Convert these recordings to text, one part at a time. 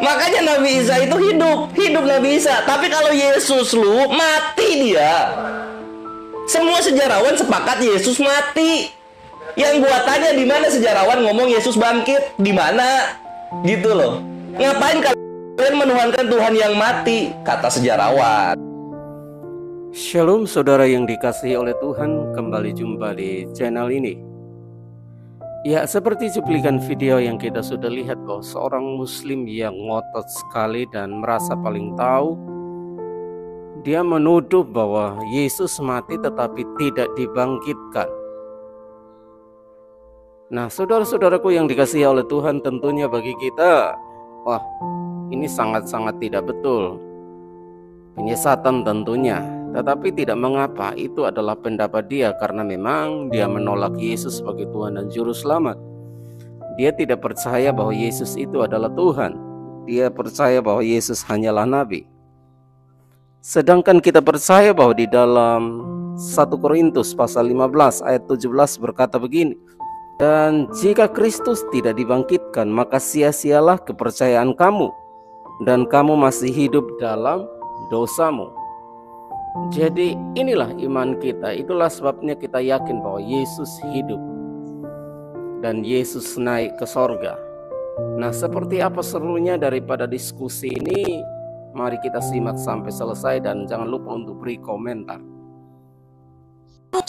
Makanya Nabi Isa itu hidup Nabi Isa. Tapi kalau Yesus lu mati dia. Semua sejarawan sepakat Yesus mati. Yang gua tanya, di mana sejarawan ngomong Yesus bangkit? Di mana? Gitu loh. Ngapain kalian menuhankan Tuhan yang mati? Kata sejarawan. Shalom saudara yang dikasihi oleh Tuhan, kembali jumpa di channel ini. Ya, seperti cuplikan video yang kita sudah lihat bahwa seorang muslim yang ngotot sekali dan merasa paling tahu, dia menuduh bahwa Yesus mati tetapi tidak dibangkitkan. Nah, saudara-saudaraku yang dikasihi oleh Tuhan, tentunya bagi kita, wah, ini sangat-sangat tidak betul. Penyesatan tentunya. Tetapi tidak mengapa, itu adalah pendapat dia karena memang dia menolak Yesus sebagai Tuhan dan Juru Selamat. Dia tidak percaya bahwa Yesus itu adalah Tuhan. Dia percaya bahwa Yesus hanyalah Nabi. Sedangkan kita percaya bahwa di dalam 1 Korintus pasal 15 ayat 17 berkata begini, dan jika Kristus tidak dibangkitkan, maka sia-sialah kepercayaan kamu, dan kamu masih hidup dalam dosamu. Jadi inilah iman kita. Itulah sebabnya kita yakin bahwa Yesus hidup dan Yesus naik ke sorga. Nah, seperti apa serunya daripada diskusi ini? Mari kita simak sampai selesai dan jangan lupa untuk beri komentar.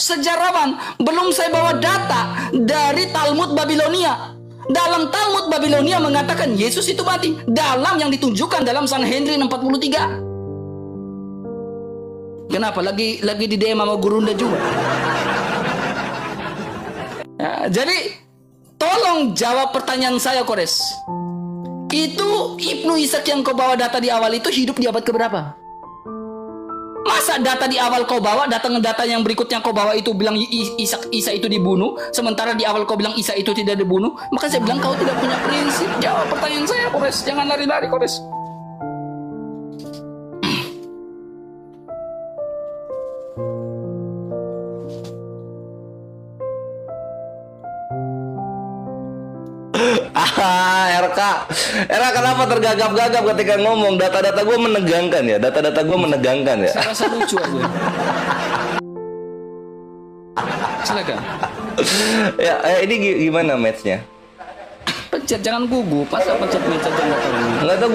Sejarawan, belum saya bawa data dari Talmud Babilonia. Dalam Talmud Babilonia mengatakan Yesus itu mati, dalam yang ditunjukkan dalam Sanhedrin 43. Kenapa? Lagi di DM sama Gurunda juga. Ya, jadi tolong jawab pertanyaan saya, Kores. Itu Ibnu Ishak yang kau bawa data di awal itu hidup di abad keberapa? Masa data di awal kau bawa, data yang berikutnya kau bawa itu bilang Isa itu dibunuh, sementara di awal kau bilang Isa itu tidak dibunuh? Maka saya bilang kau tidak punya prinsip. Jawab pertanyaan saya, Kores. Jangan lari-lari, Kores. RK kenapa tergagap-gagap ketika ngomong? Data-data gue menegangkan ya. Data-data gue menegangkan ya. Saya rasa lucu aja. Silakan. Ya, ini gimana matchnya? Pencet, jangan gugup. Masa pencet aja nggak tahu. Nggak tahu,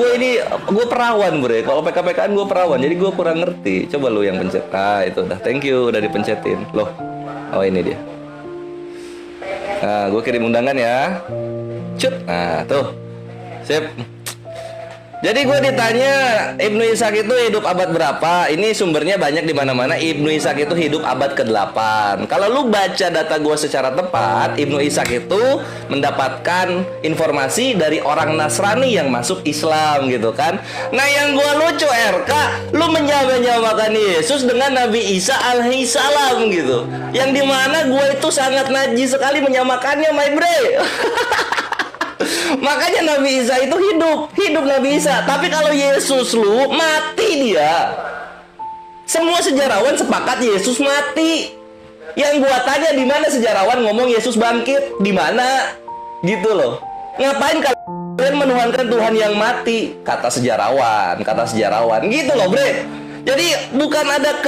gue perawan bre. Kalau PK-PKan gue perawan, jadi gue kurang ngerti. Coba lu yang pencet. Ah itu udah. Thank you udah dipencetin. Loh. Oh ini dia. Nah, gue kirim undangan ya. Cut. Nah tuh. Sip. Jadi gue ditanya Ibnu Ishak itu hidup abad berapa? Ini sumbernya banyak di mana-mana. Ibnu Ishak itu hidup abad ke-8. Kalau lu baca data gue secara tepat, Ibnu Ishak itu mendapatkan informasi dari orang Nasrani yang masuk Islam gitu kan. Nah yang gue lucu RK, lu menyamakan Yesus dengan Nabi Isa alaihissalam gitu. Yang dimana gue itu sangat najis sekali menyamakannya, my bre. Makanya Nabi Isa itu hidup Nabi Isa. Tapi kalau Yesus lu mati dia. Semua sejarawan sepakat Yesus mati. Yang gua tanya, di mana sejarawan ngomong Yesus bangkit? Di mana? Gitu loh. Ngapain kalian menuhankan Tuhan yang mati? Kata sejarawan. Gitu loh, bre. Jadi bukan ada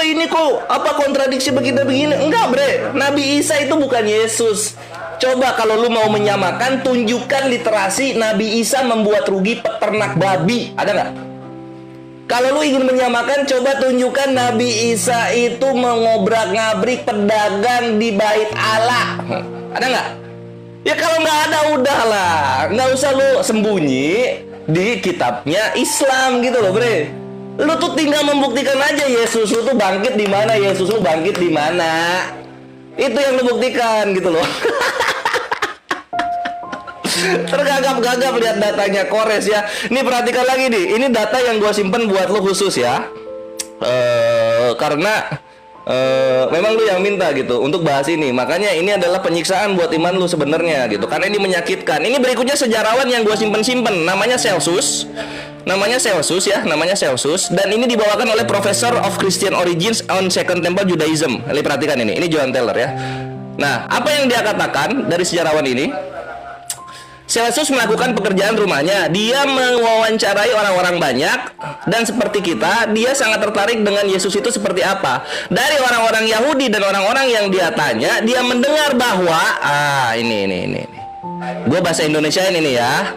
ini kok kontradiksi begini. Enggak, bre. Nabi Isa itu bukan Yesus. Coba kalau lu mau menyamakan, tunjukkan literasi Nabi Isa membuat rugi peternak babi. Ada nggak? Kalau lu ingin menyamakan, coba tunjukkan Nabi Isa itu mengobrak-ngabrik pedagang di Bait Allah. Ada nggak? Ya kalau nggak ada, udahlah. Nggak usah lu sembunyi di kitabnya Islam gitu loh, bre. Lu tuh tinggal membuktikan aja Yesus lu tuh bangkit di mana, Yesus lu bangkit di mana. Itu yang lu buktikan gitu loh. Tergagap-gagap lihat datanya Kores ya. Ini perhatikan lagi nih. Ini data yang gue simpen buat lo khusus ya. Karena memang lu yang minta gitu untuk bahas ini. Makanya ini adalah penyiksaan buat iman lu sebenarnya gitu. Karena ini menyakitkan. Ini berikutnya sejarawan yang gue simpen. Namanya Celsus ya, namanya Celsus. Dan ini dibawakan oleh Professor of Christian Origins on Second Temple Judaism. Lihat perhatikan ini John Taylor ya. Nah, apa yang dia katakan dari sejarawan ini? Celsus melakukan pekerjaan rumahnya. Dia mewawancarai orang-orang banyak, dan seperti kita, dia sangat tertarik dengan Yesus itu seperti apa. Dari orang-orang Yahudi dan orang-orang yang dia tanya, dia mendengar bahwa ini. Gue bahasa Indonesiain ini ya.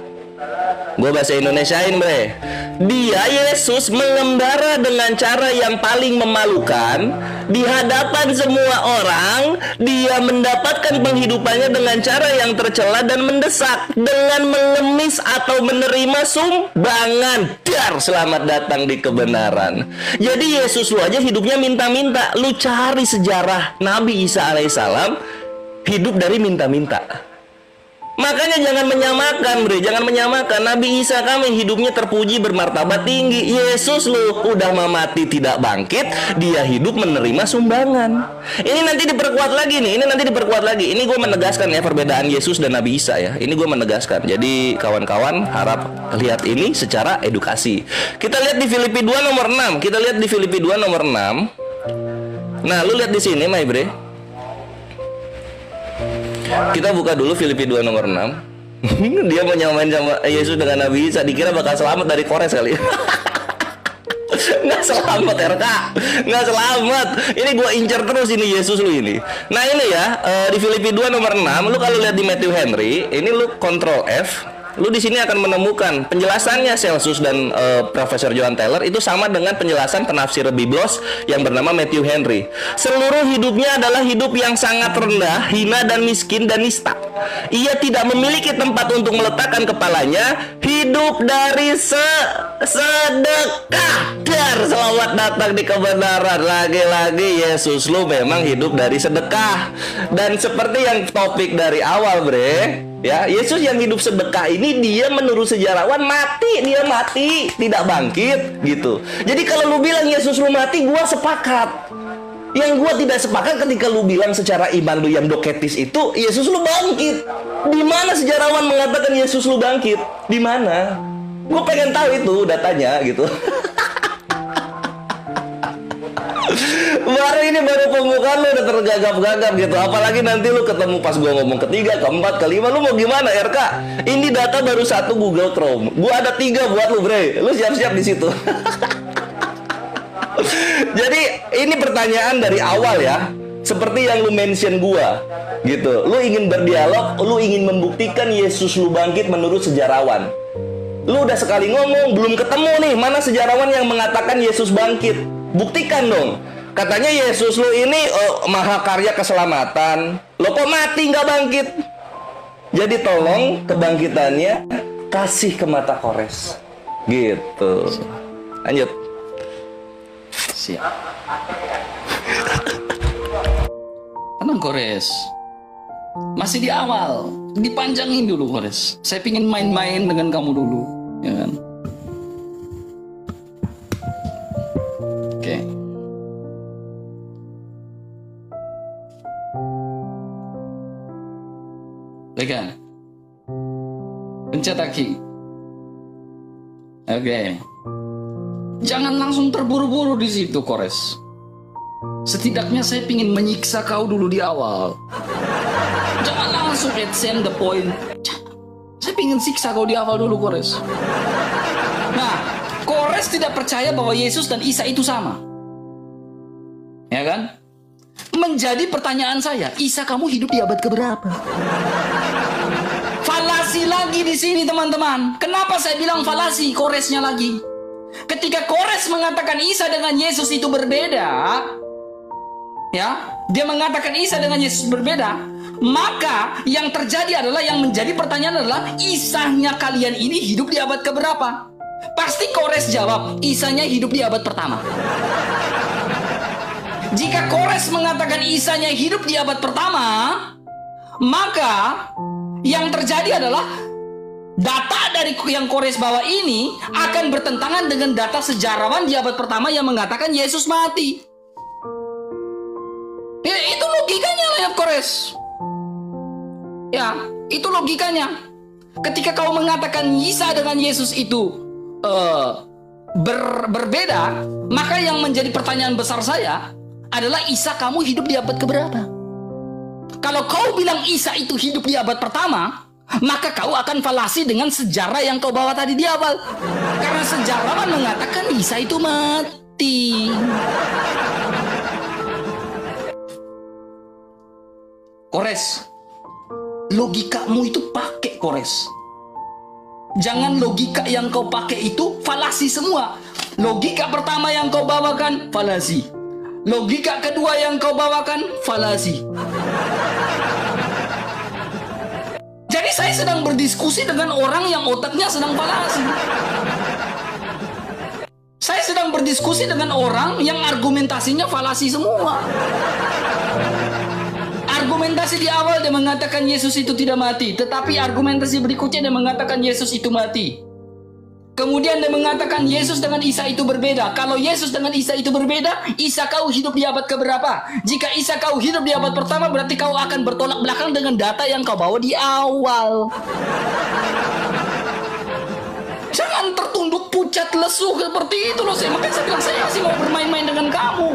Gue bahasa Indonesiain, bre. Dia, Yesus, mengembara dengan cara yang paling memalukan di hadapan semua orang. Dia mendapatkan penghidupannya dengan cara yang tercela dan mendesak, dengan mengemis atau menerima sumbangan. Dar, selamat datang di kebenaran. Jadi Yesus lu aja hidupnya minta-minta. Lu cari sejarah Nabi Isa alaihissalam hidup dari minta-minta. Makanya jangan menyamakan, bre. Jangan menyamakan. Nabi Isa kami hidupnya terpuji, bermartabat tinggi. Yesus lu udah mati tidak bangkit, dia hidup menerima sumbangan. Ini nanti diperkuat lagi nih. Ini gue menegaskan ya perbedaan Yesus dan Nabi Isa ya. Ini gue menegaskan. Jadi kawan-kawan harap lihat ini secara edukasi. Kita lihat di Filipi 2 nomor 6. Nah, lu lihat di sini, my bre. Kita buka dulu Filipi 2 nomor 6. Dia mau nyamain sama Yesus dengan Nabi Isa. Dikira bakal selamat dari Kores kali. Nggak selamat, RK. Nggak selamat. Ini gue incer terus ini Yesus lu ini. Nah ini ya, di Filipi 2 nomor 6. Lu kalau lihat di Matthew Henry, ini lu Ctrl F. Lu di sini akan menemukan penjelasannya Celsus dan Profesor John Taylor itu sama dengan penjelasan penafsir Biblos yang bernama Matthew Henry. Seluruh hidupnya adalah hidup yang sangat rendah, hina dan miskin dan nista. Ia tidak memiliki tempat untuk meletakkan kepalanya, hidup dari sedekah. Dar, selamat datang di kebenaran. Lagi-lagi Yesus lu memang hidup dari sedekah. Dan seperti yang topik dari awal, bre, ya, Yesus yang hidup sedekah ini dia menurut sejarawan dia mati tidak bangkit gitu. Jadi kalau lu bilang Yesus lu mati, gua sepakat. Yang gua tidak sepakat ketika lu bilang secara iman lu yang doketis itu Yesus lu bangkit. Di mana sejarawan mengatakan Yesus lu bangkit? Di mana? Gua pengen tahu itu datanya gitu. baru pembukaan lu udah tergagap-gagap gitu. Apalagi nanti lu ketemu pas gua ngomong ketiga, keempat, kelima, lu mau gimana, RK? Ini data baru 1 Google Chrome. Gua ada 3 buat lu, bre. Lu siap-siap di situ. Jadi ini pertanyaan dari awal ya. Seperti yang lu mention gua gitu. Lu ingin berdialog, lu ingin membuktikan Yesus lu bangkit menurut sejarawan. Lu udah sekali ngomong, belum ketemu nih mana sejarawan yang mengatakan Yesus bangkit. Buktikan dong. Katanya Yesus lu ini mahakarya keselamatan. Lo kok mati nggak bangkit? Jadi tolong kebangkitannya kasih ke mata Kores. Gitu. Lanjut. Siap. Tenang Kores. Masih di awal. Dipanjangin dulu Kores. Saya pingin main-main dengan kamu dulu, ya kan? Oke. Pegang. Pencet kaki. Oke. Jangan langsung terburu-buru di situ, Kores. Setidaknya saya ingin menyiksa kau dulu di awal. Jangan langsung send the point. Saya ingin siksa kau di awal dulu, Kores. Nah, Kores tidak percaya bahwa Yesus dan Isa itu sama. Ya kan? Menjadi pertanyaan saya, Isa kamu hidup di abad keberapa? Falasi lagi di sini, teman-teman. Kenapa saya bilang falasi? Koresnya lagi. Ketika Kores mengatakan Isa dengan Yesus itu berbeda, ya, dia mengatakan Isa dengan Yesus berbeda, maka yang terjadi adalah, yang menjadi pertanyaan adalah, Isanya kalian ini hidup di abad keberapa? Pasti Kores jawab, Isanya hidup di abad pertama. Jika Kores mengatakan Isanya hidup di abad pertama, maka yang terjadi adalah data dari yang Kores bawa ini akan bertentangan dengan data sejarawan di abad pertama yang mengatakan Yesus mati. Ya, itu logikanya lah ya Kores. Ya, itu logikanya. Ketika kau mengatakan Isa dengan Yesus itu berbeda, maka yang menjadi pertanyaan besar saya adalah, Isa kamu hidup di abad keberapa? Kalau kau bilang Isa itu hidup di abad pertama, maka kau akan falasi dengan sejarah yang kau bawa tadi di awal. Karena sejarawan mengatakan Isa itu mati. Kores, logikamu itu pakai, Kores. Jangan logika yang kau pakai itu falasi semua. Logika pertama yang kau bawakan falasi. Logika kedua yang kau bawakan falasi. Jadi saya sedang berdiskusi dengan orang yang otaknya sedang falasi. Saya sedang berdiskusi dengan orang yang argumentasinya falasi semua. Argumentasi di awal dia mengatakan Yesus itu tidak mati, tetapi argumentasi berikutnya dia mengatakan Yesus itu mati. Kemudian dia mengatakan Yesus dengan Isa itu berbeda. Kalau Yesus dengan Isa itu berbeda, Isa kau hidup di abad keberapa? Jika Isa kau hidup di abad pertama, berarti kau akan bertolak belakang dengan data yang kau bawa di awal. Jangan tertunduk pucat lesu seperti itu loh. Makanya saya bilang saya masih mau bermain-main dengan kamu.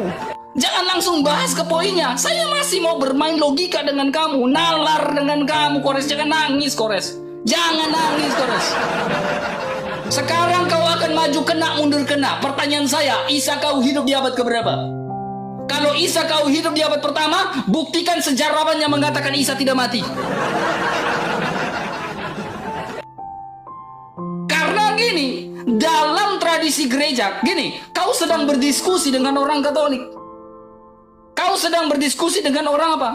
Jangan langsung bahas ke poinnya. Saya masih mau bermain logika dengan kamu, nalar dengan kamu, Kores. Jangan nangis, Kores. Jangan nangis, Kores. Sekarang kau akan maju kena, mundur kena. Pertanyaan saya, Isa kau hidup di abad keberapa? Kalau Isa kau hidup di abad pertama, buktikan sejarawan yang mengatakan Isa tidak mati. Karena gini, dalam tradisi gereja, gini, kau sedang berdiskusi dengan orang Katolik. Kau sedang berdiskusi dengan orang apa?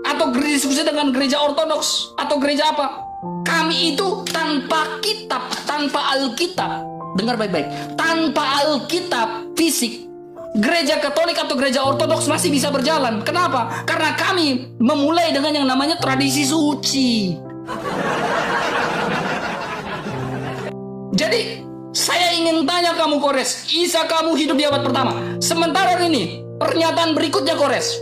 Atau berdiskusi dengan gereja Ortodoks? Atau gereja apa? Kami itu tanpa kitab, tanpa Alkitab. Dengar baik-baik. Tanpa Alkitab fisik, gereja Katolik atau gereja Ortodoks masih bisa berjalan. Kenapa? Karena kami memulai dengan yang namanya tradisi suci. Jadi, saya ingin tanya kamu, Kores. Isa kamu hidup di abad pertama. Sementara ini, pernyataan berikutnya, Kores.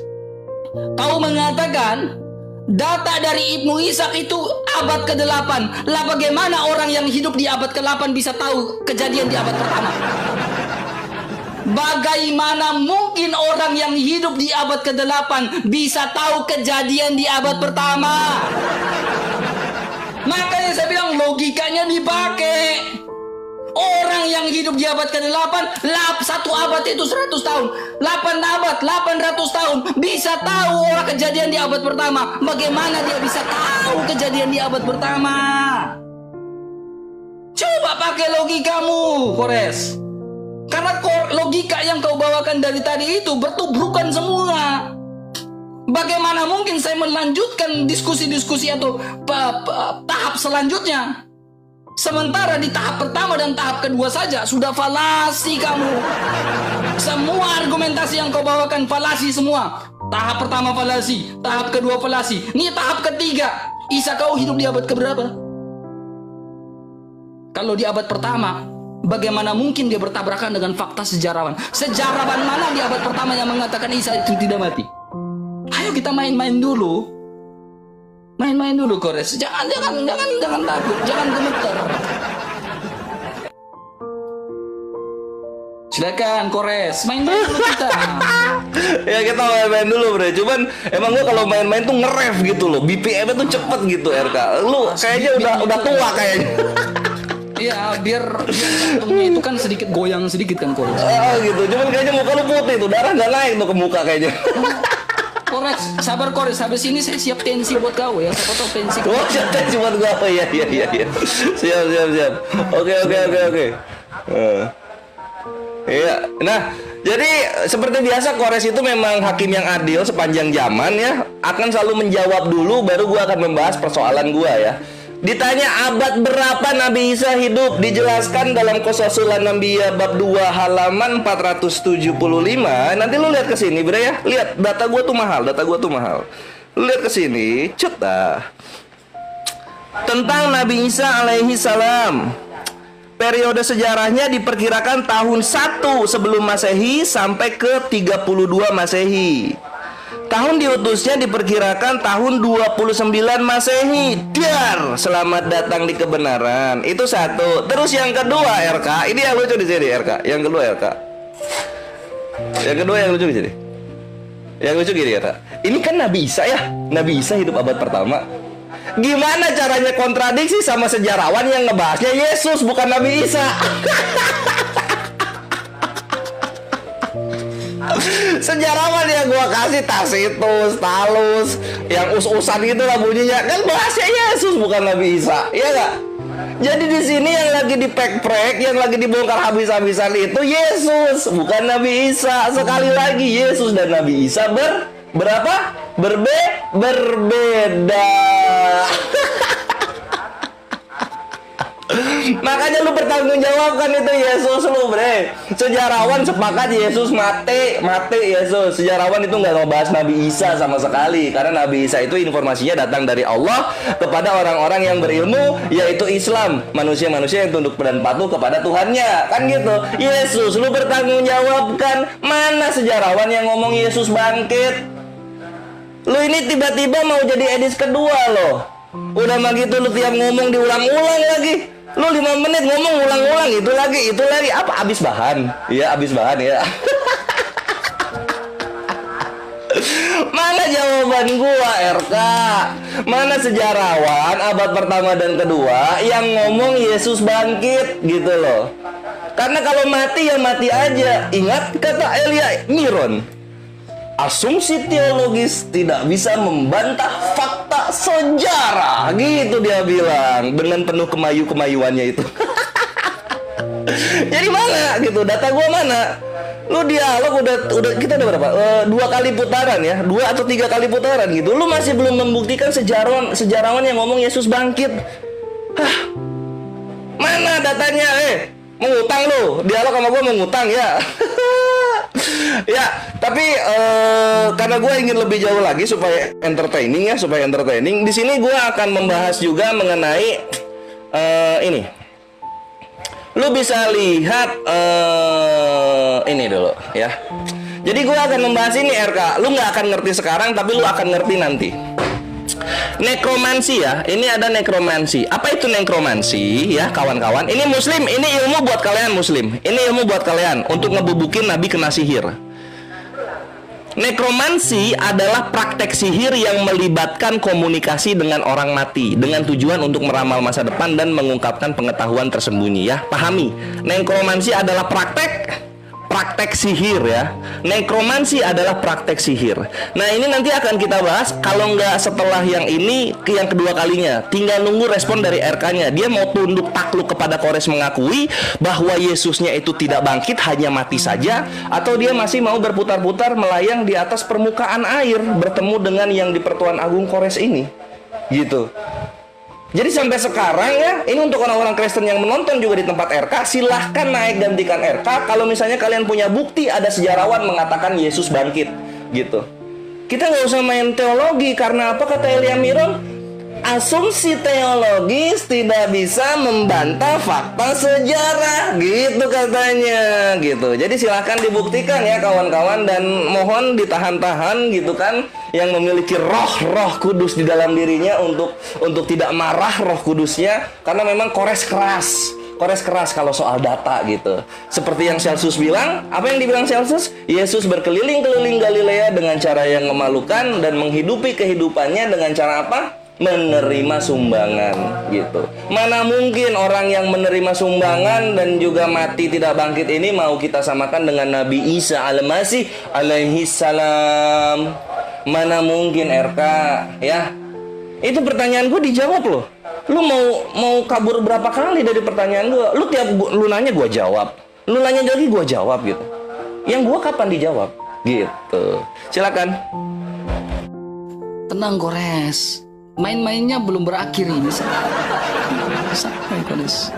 Kau mengatakan data dari Ibnu Ishak itu abad ke-8. Lah bagaimana orang yang hidup di abad ke-8 bisa tahu kejadian di abad pertama? Bagaimana mungkin orang yang hidup di abad ke-8 bisa tahu kejadian di abad pertama? Makanya saya bilang logikanya dipakai. Orang yang hidup di abad ke-8, satu abad itu 100 tahun, 8 abad, 800 tahun, bisa tahu orang kejadian di abad pertama. Bagaimana dia bisa tahu kejadian di abad pertama? Coba pakai logikamu, Kores. Karena logika yang kau bawakan dari tadi itu bertubrukan semua. Bagaimana mungkin saya melanjutkan diskusi-diskusi atau tahap selanjutnya? Sementara di tahap pertama dan tahap kedua saja sudah falasi kamu. Semua argumentasi yang kau bawakan falasi semua. Tahap pertama falasi, tahap kedua falasi. Ini tahap ketiga. Isa kau hidup di abad keberapa? Kalau di abad pertama, bagaimana mungkin dia bertabrakan dengan fakta sejarawan? Sejarawan mana di abad pertama yang mengatakan Isa itu tidak mati? Ayo kita main-main dulu. Main-main dulu, Kores. Jangan takut, jangan gemeter. Silakan, Kores. Main-main dulu kita. Ya kita main-main dulu, Bre. Cuman emang gua kalau main-main tuh nge-ref gitu loh. BPM-nya tuh cepet gitu, RK. Lu kayaknya udah tua kayaknya. Iya, biar jantungnya itu kan sedikit goyang sedikit kan, Kores. Oh gitu. Cuman kayaknya muka lu putih tuh. Darah nggak naik tuh ke muka kayaknya. Kores, sabar Kores, habis ini saya siap tensi buat kau ya. Siapa tahu tensi. Oh, siap tensi buat gua. Oh, iya. Siap. Oke. Iya. Nah, jadi seperti biasa Kores itu memang hakim yang adil sepanjang zaman ya. Akan selalu menjawab dulu baru gua akan membahas persoalan gua ya. Ditanya abad berapa Nabi Isa hidup, dijelaskan dalam Qasasulan Anbiya bab 2 halaman 475. Nanti lu lihat ke sini, Bre ya. Lihat data gua tuh mahal. Lu lihat ke sini, cut dah. Tentang Nabi Isa alaihi salam. Periode sejarahnya diperkirakan tahun 1 sebelum Masehi sampai ke 32 Masehi. Tahun diutusnya diperkirakan tahun 29 Masehi. Dar, selamat datang di kebenaran. Itu satu. Terus yang kedua, RK. Ini yang lucu di sini, RK. Yang kedua, RK. Yang kedua yang lucu di sini. Yang lucu gini, RK. Ini kan Nabi Isa ya. Nabi Isa hidup abad pertama. Gimana caranya kontradiksi sama sejarawan yang ngebahasnya Yesus bukan Nabi Isa? Sejarawan yang gua kasih Tacitus, Talus, yang us-usan gitu lah bunyinya, kan bahasnya Yesus bukan Nabi Isa, iya gak? Jadi di sini yang lagi dipek-prek, yang lagi dibongkar habis-habisan itu Yesus, bukan Nabi Isa. Sekali lagi Yesus dan Nabi Isa berbeda. Makanya lu bertanggung jawabkan itu Yesus lu, bre. Sejarawan sepakat Yesus mati Yesus. Sejarawan itu nggak ngebahas Nabi Isa sama sekali, karena Nabi Isa itu informasinya datang dari Allah kepada orang-orang yang berilmu, yaitu Islam, manusia-manusia yang tunduk dan patuh kepada Tuhannya, kan gitu. Yesus, lu bertanggung jawabkan. Mana sejarawan yang ngomong Yesus bangkit? Lu ini tiba-tiba mau jadi edis kedua loh. Udah mah gitu lu tiap ngomong diulang-ulang lagi. Lu 5 menit ngomong ulang-ulang itu lagi. Apa habis bahan? Iya, habis bahan ya. Mana jawaban gua, RK? Mana sejarawan abad pertama dan kedua yang ngomong Yesus bangkit gitu loh. Karena kalau mati ya mati aja. Ingat kata Elia Miron, asumsi teologis tidak bisa membantah fakta sejarah, gitu dia bilang dengan penuh kemayu-kemayuannya itu. Jadi mana gitu, data gua mana? Lu dialog udah kita udah berapa? 2 kali putaran ya, 2 atau 3 kali putaran gitu. Lu masih belum membuktikan sejarawan yang ngomong Yesus bangkit. Hah, mana datanya? Mengutang lu, dialog sama gua mengutang ya. Ya, tapi karena gue ingin lebih jauh lagi supaya entertaining. Di sini gue akan membahas juga mengenai ini. Lu bisa lihat ini dulu ya. Jadi gue akan membahas ini, RK. Lu nggak akan ngerti sekarang, tapi lu akan ngerti nanti. Nekromansi ya, ini ada nekromansi. Apa itu nekromansi ya kawan-kawan? Ini muslim, ini ilmu buat kalian muslim. Ini ilmu buat kalian untuk ngebubukin nabi kena sihir. Nekromansi adalah praktek sihir yang melibatkan komunikasi dengan orang mati dengan tujuan untuk meramal masa depan dan mengungkapkan pengetahuan tersembunyi ya. Pahami, nekromansi adalah praktek sihir ya. Nekromansi adalah praktek sihir. Nah, ini nanti akan kita bahas. Kalau nggak setelah yang ini, ke yang kedua kalinya. Tinggal nunggu respon dari RK-nya. Dia mau tunduk takluk kepada Kores mengakui bahwa Yesusnya itu tidak bangkit, hanya mati saja, atau dia masih mau berputar-putar melayang di atas permukaan air bertemu dengan yang di Pertuan Agung Kores ini. Gitu. Jadi sampai sekarang ya, ini untuk orang-orang Kristen yang menonton juga di tempat RK, silahkan naik gantikan RK kalau misalnya kalian punya bukti ada sejarawan mengatakan Yesus bangkit, gitu. Kita nggak usah main teologi, karena apa kata Elia Miron? Asumsi teologis tidak bisa membantah fakta sejarah, gitu katanya, gitu. Jadi silahkan dibuktikan ya kawan-kawan, dan mohon ditahan-tahan gitu kan, yang memiliki roh kudus di dalam dirinya untuk tidak marah roh kudusnya, karena memang Kores keras kalau soal data gitu. Seperti yang Celsus bilang, apa yang dibilang Celsus? Yesus berkeliling-keliling Galilea dengan cara yang memalukan dan menghidupi kehidupannya dengan cara apa? Menerima sumbangan gitu. Mana mungkin orang yang menerima sumbangan dan juga mati tidak bangkit ini mau kita samakan dengan Nabi Isa al-Masih alaihi salam? Mana mungkin, RK ya? Itu pertanyaan gue dijawab loh. Lu mau kabur berapa kali dari pertanyaan gue? Lu nanya gue jawab. Lu nanya lagi gue jawab gitu. Yang gue kapan dijawab? Gitu. Silakan. Tenang Kores. Main-mainnya belum berakhir ini. Santai Kores.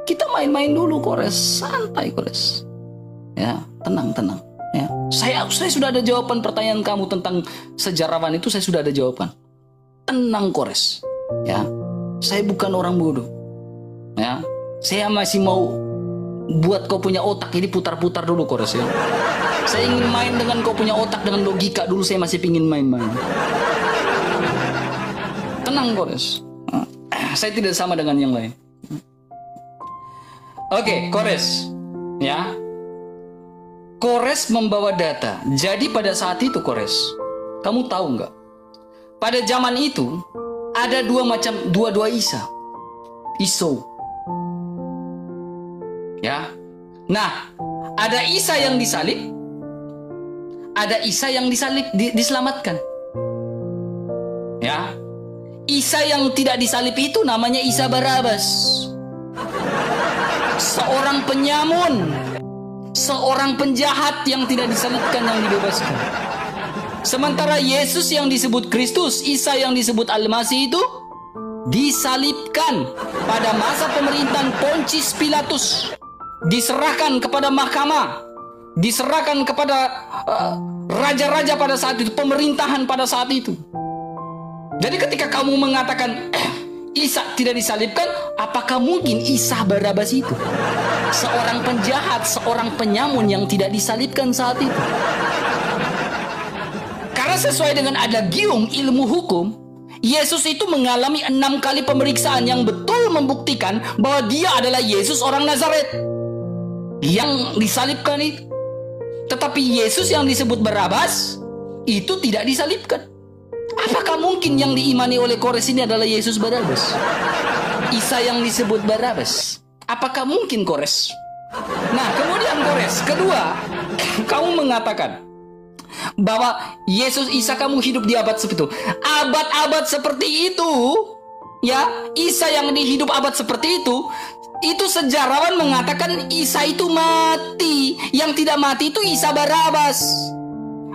Kita main-main dulu Kores. Santai Kores. Ya, tenang. Ya. Saya sudah ada jawaban pertanyaan kamu tentang sejarawan itu, saya sudah ada jawaban. Tenang Kores. Ya. Saya bukan orang bodoh. Ya. Saya masih mau buat kau punya otak ini putar-putar dulu Kores ya. Saya ingin main dengan kau punya otak dengan logika dulu, saya masih ingin main-main. Tenang Kores. Saya tidak sama dengan yang lain. Oke, Kores. Ya. Kores membawa data. Jadi pada saat itu Kores, kamu tahu nggak? Pada zaman itu ada dua Isa. Iso. Ya. Nah, ada Isa yang disalib, ada Isa yang diselamatkan. Ya. Isa yang tidak disalib itu namanya Isa Barabas. Seorang penyamun, seorang penjahat yang tidak disalibkan, yang dibebaskan. Sementara Yesus yang disebut Kristus, Isa yang disebut Al-Masih itu disalibkan pada masa pemerintahan Pontius Pilatus, diserahkan kepada mahkamah, diserahkan kepada raja-raja pada saat itu, pemerintahan pada saat itu. Jadi ketika kamu mengatakan Isa tidak disalibkan, apakah mungkin Isa Barabas itu seorang penjahat, seorang penyamun yang tidak disalibkan saat itu? Karena sesuai dengan adagium ilmu hukum, Yesus itu mengalami 6 kali pemeriksaan yang betul membuktikan bahwa dia adalah Yesus orang Nazaret yang disalibkan itu. Tetapi Yesus yang disebut Barabas itu tidak disalibkan. Apakah mungkin yang diimani oleh Kores ini adalah Yesus Barabas? Isa yang disebut Barabas. Apakah mungkin, Kores? Nah, kemudian Kores, kedua, kamu mengatakan bahwa Yesus Isa kamu hidup di abad seperti itu. Abad-abad seperti itu, ya, Isa yang dihidup abad seperti itu sejarawan mengatakan Isa itu mati. Yang tidak mati itu Isa Barabas.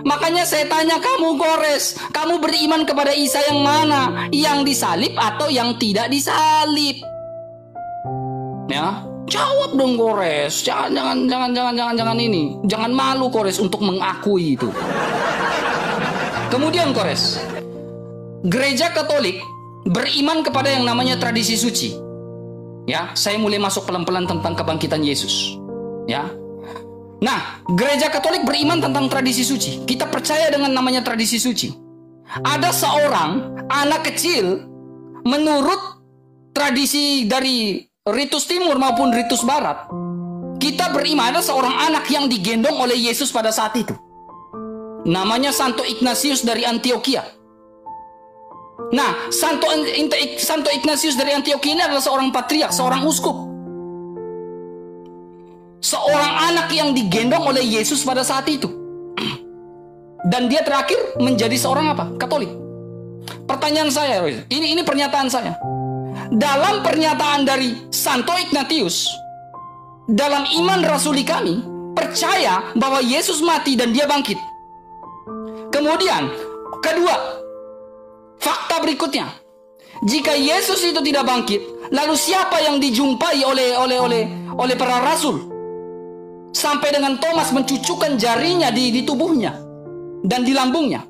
Makanya saya tanya kamu, Kores, kamu beriman kepada Isa yang mana? Yang disalib atau yang tidak disalib? Ya, jawab dong, Kores. Jangan ini. Jangan malu, Kores, untuk mengakui itu. Kemudian, Kores, Gereja Katolik beriman kepada yang namanya tradisi suci. Ya, saya mulai masuk pelan-pelan tentang kebangkitan Yesus. Ya. Nah, Gereja Katolik beriman tentang tradisi suci. Kita percaya dengan namanya tradisi suci. Ada seorang anak kecil, menurut tradisi dari ritus timur maupun ritus barat, kita beriman ada seorang anak yang digendong oleh Yesus pada saat itu. Namanya Santo Ignatius dari Antioquia. Nah, Santo Ignatius dari Antioquia ini adalah seorang patriark, seorang uskup. Seorang anak yang digendong oleh Yesus pada saat itu. Dan dia terakhir menjadi seorang apa? Katolik. Pertanyaan saya, ini pernyataan saya. Dalam pernyataan dari Santo Ignatius, dalam iman rasuli kami, percaya bahwa Yesus mati dan dia bangkit. Kemudian, kedua, fakta berikutnya. Jika Yesus itu tidak bangkit, lalu siapa yang dijumpai oleh para rasul? Sampai dengan Thomas mencucukkan jarinya di tubuhnya dan di lambungnya.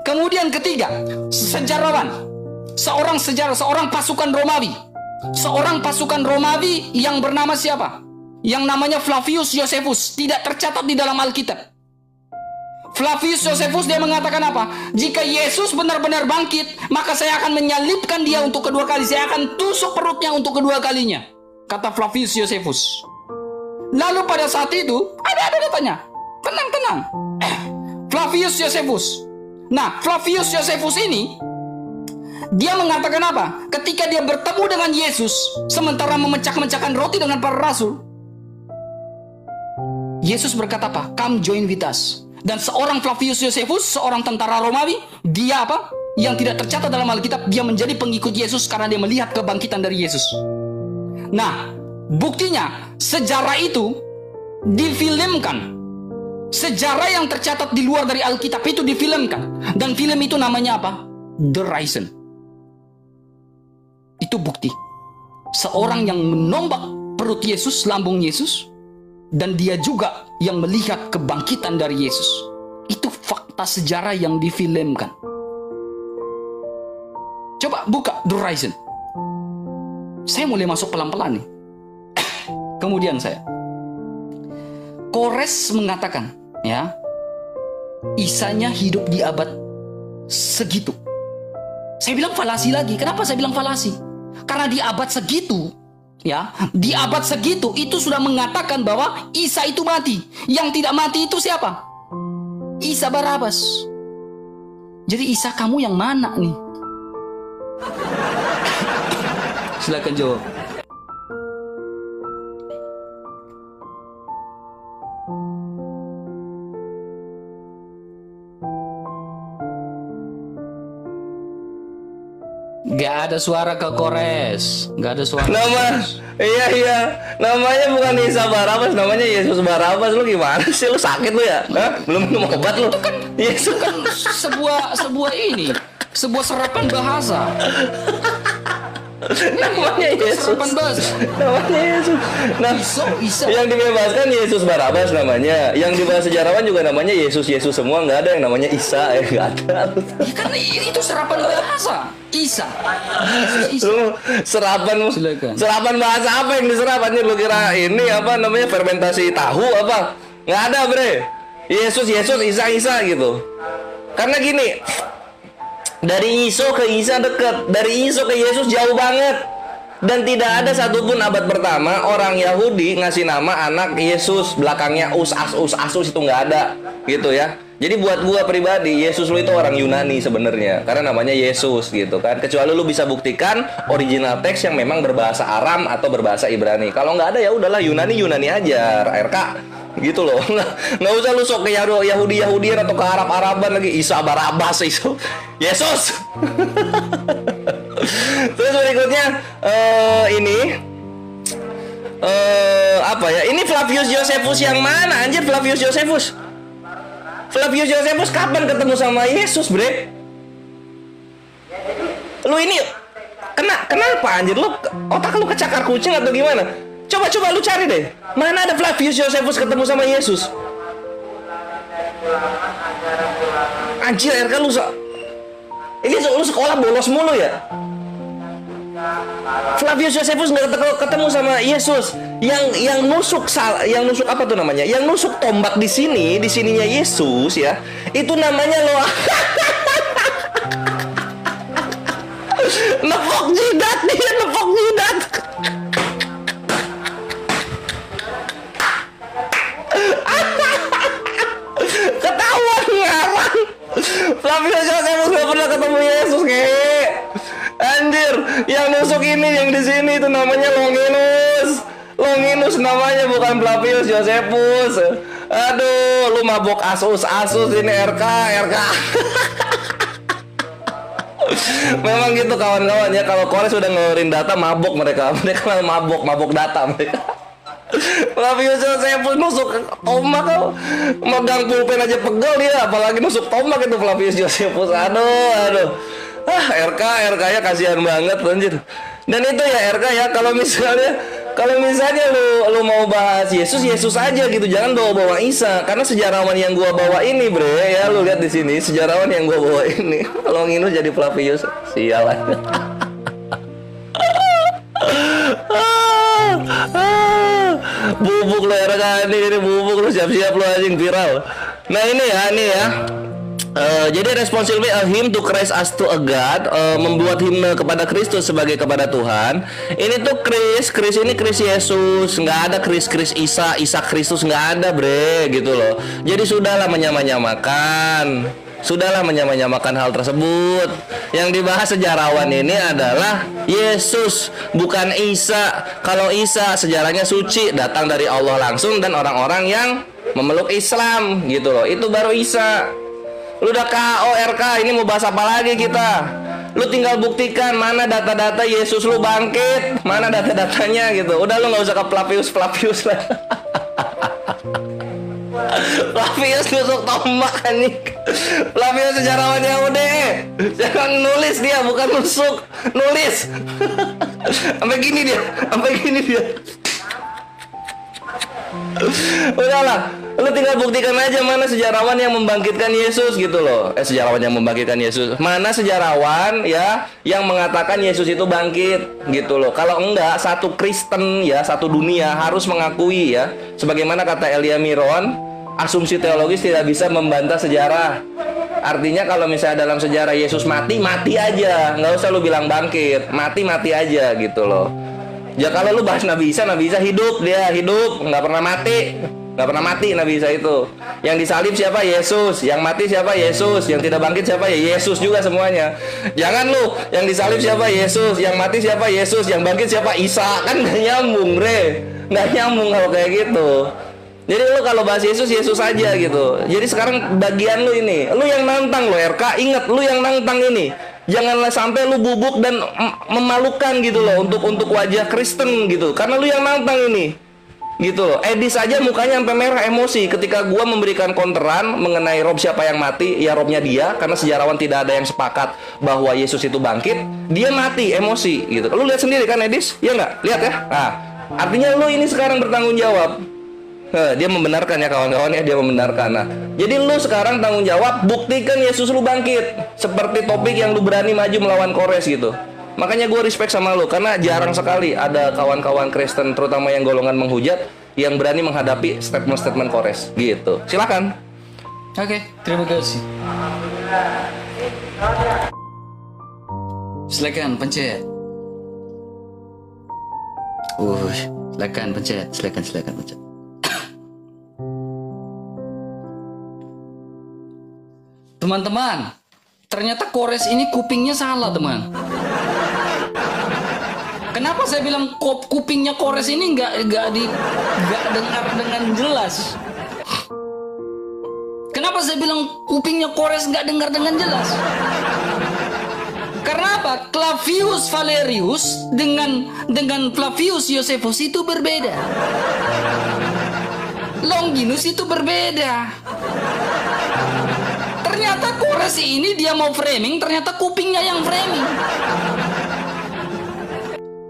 Kemudian ketiga, sejarawan, seorang pasukan Romawi. Seorang pasukan Romawi yang bernama siapa? Yang namanya Flavius Josephus, tidak tercatat di dalam Alkitab. Flavius Josephus dia mengatakan apa? Jika Yesus benar-benar bangkit, maka saya akan menyalibkan dia untuk kedua kali. Saya akan tusuk perutnya untuk kedua kalinya, kata Flavius Josephus. Lalu pada saat itu ada katanya, tenang. Flavius Josephus. Nah, Flavius Josephus ini dia mengatakan apa? Ketika dia bertemu dengan Yesus sementara memecah-mecahkan roti dengan para rasul, Yesus berkata apa? Come join with us. Dan seorang Flavius Josephus, seorang tentara Romawi, dia apa? Yang tidak tercatat dalam Alkitab, dia menjadi pengikut Yesus karena dia melihat kebangkitan dari Yesus. Nah, buktinya sejarah itu difilmkan. Sejarah yang tercatat di luar dari Alkitab itu difilmkan. Dan film itu namanya apa? The Risen. Itu bukti. Seorang yang menombak perut Yesus, lambung Yesus, dan dia juga yang melihat kebangkitan dari Yesus. Itu fakta sejarah yang difilmkan. Coba buka The Risen. Saya mulai masuk pelan-pelan nih. Kemudian Kores mengatakan, ya, Isanya hidup di abad segitu. Saya bilang falasi lagi. Kenapa saya bilang falasi? Karena di abad segitu, ya, di abad segitu itu sudah mengatakan bahwa Isa itu mati. Yang tidak mati itu siapa? Isa Barabas. Jadi Isa kamu yang mana nih? Silakan jawab. Gak ada suara ke Kores. Gak ada suara. Iya, namanya bukan Isa Barabas, namanya Yesus Barabas. Lu gimana sih, lu sakit lu ya? Hah? Belum minum obat lu? Yesus Kan sebuah serapan bahasa. namanya Yesus. Serapan bahasa. Namanya Yesus. Nah, Isa. yang dibebaskan Yesus Barabas namanya. Yang dibahas sejarawan juga namanya Yesus semua, nggak ada yang namanya Isa, nggak ada. Ya, karena itu serapan bahasa. Isa. Lu serapan Silakan. serapan bahasa apa yang diserap anjir? Lu kira ini apa namanya, fermentasi tahu apa? Nggak ada, bre. Yesus, Isa gitu. Karena gini, dari Iso ke Isa deket, dari Iso ke Yesus jauh banget. Dan tidak ada satupun abad pertama orang Yahudi ngasih nama anak Yesus belakangnya Asus itu nggak ada, gitu ya. Jadi buat gua pribadi, Yesus lu itu orang Yunani sebenarnya, karena namanya Yesus gitu kan. Kecuali lu bisa buktikan original teks yang memang berbahasa Aram atau berbahasa Ibrani. Kalau nggak ada ya udahlah Yunani aja, RK gitu loh. Nggak usah lu sok ke Yahudian atau ke Arab-Araban lagi. Isa Barabas itu Yesus. Terus berikutnya apa ya? Ini Flavius Josephus yang mana anjir? Flavius Josephus kapan ketemu sama Yesus, bre? Lu ini kenapa anjir? Lu otak lu kecakar kucing atau gimana? Coba lu cari deh. Mana ada Flavius Josephus ketemu sama Yesus? Anjir, RK lu ini lu sekolah bolos mulu ya? Flavius Josephus nggak ketemu sama Yesus. Yang nusuk apa tuh namanya? Yang nusuk tombak di sininya Yesus ya. Itu namanya lo nepok jidat. Ketahuan ngarang. Flavius Josephus nggak pernah ketemu Yesus kayak. Anjir, yang nusuk ini yang di sini itu namanya Longinus namanya, bukan Flavius Josephus. Aduh, lu mabok Asus ini RK. Memang gitu kawan-kawan ya, kalau Kores sudah ngeluarin data mabok mereka mabok data mereka. Flavius Josephus nusuk tombak, kau megang pulpen aja pegel dia, apalagi nusuk tombak itu Flavius Josephus. Aduh. RK ya kasihan banget anjir. Dan itu ya RK ya, kalau misalnya lu mau bahas Yesus aja gitu, jangan bawa Isa, karena sejarawan yang gua bawa ini, bre, ya lu lihat di sini sejarawan yang gua bawa ini. Kalau Longinus jadi Flavius, sialan. Bubuk lo RK ini bubuk lu, siap-siap lu anjing viral. Nah ini ya. Jadi responsibility of him to Christ as to a God, membuat himne kepada Kristus sebagai kepada Tuhan. Ini tuh Kris ini Kris Yesus, nggak ada Kris Isa Kristus, nggak ada, bre, gitu loh. Jadi sudahlah menyamakan hal tersebut. Yang dibahas sejarawan ini adalah Yesus, bukan Isa. Kalau Isa sejarahnya suci, datang dari Allah langsung dan orang-orang yang memeluk Islam, gitu loh. Itu baru Isa. Lu udah KO RK, ini mau bahas apa lagi kita? Lu tinggal buktikan mana data-data Yesus lu bangkit, mana data-datanya gitu. Udah lu nggak usah ke Flavius lah. Flavius nusuk tombak anjing. Flavius sejarawan Yahudi. Jangan nulis dia, bukan nusuk, nulis. Sampai gini dia. Udahlah, lu tinggal buktikan aja mana sejarawan yang membangkitkan Yesus gitu loh. Mana sejarawan ya yang mengatakan Yesus itu bangkit gitu loh. Kalau enggak, satu Kristen ya, satu dunia harus mengakui ya, sebagaimana kata Elia Miron, asumsi teologis tidak bisa membantah sejarah. Artinya kalau misalnya dalam sejarah Yesus mati aja, nggak usah lu bilang bangkit, mati aja gitu loh. Ya kalau lu bahas Nabi Isa hidup, dia hidup, nggak pernah mati. Nggak pernah mati Nabi Isa itu. Yang disalib siapa? Yesus. Yang mati siapa? Yesus. Yang tidak bangkit siapa? Ya Yesus juga semuanya. Jangan lu, yang disalib siapa? Yesus. Yang mati siapa? Yesus. Yang bangkit siapa? Isa. Kan nggak nyambung, Bre. Nggak nyambung kalau kayak gitu. Jadi lu kalau bahas Yesus, Yesus aja gitu. Jadi sekarang bagian lu ini, lu yang nantang lo RK, ingat lu yang nantang ini. Janganlah sampai lu bubuk dan memalukan gitu loh untuk wajah Kristen gitu. Karena lu yang nantang ini. Gitu loh. Edis aja mukanya sampai merah emosi ketika gua memberikan konteran mengenai rob siapa yang mati, ya robnya dia, karena sejarawan tidak ada yang sepakat bahwa Yesus itu bangkit, dia mati emosi gitu. Lu lihat sendiri kan Edis? Iya nggak? Lihat ya. Nah, artinya lu ini sekarang bertanggung jawab. Dia membenarkan ya kawan-kawan ya, dia membenarkan. Nah, jadi lu sekarang tanggung jawab buktikan Yesus lu bangkit. Seperti topik yang lu berani maju melawan Kores gitu. Makanya gue respect sama lu, karena jarang sekali ada kawan-kawan Kristen, terutama yang golongan menghujat, yang berani menghadapi statement-statement Kores gitu. Silakan. Oke, terima kasih. Silakan pencet. Silakan pencet, silakan pencet. Teman-teman, ternyata Kores ini kupingnya salah, teman. Kenapa saya bilang kupingnya Kores ini nggak dengar dengan jelas? Kenapa saya bilang kupingnya Kores nggak dengar dengan jelas? Karena apa? Flavius Valerius dengan Flavius Josephus itu berbeda. Longinus itu berbeda. Ternyata Kores ini dia mau framing, ternyata kupingnya yang framing.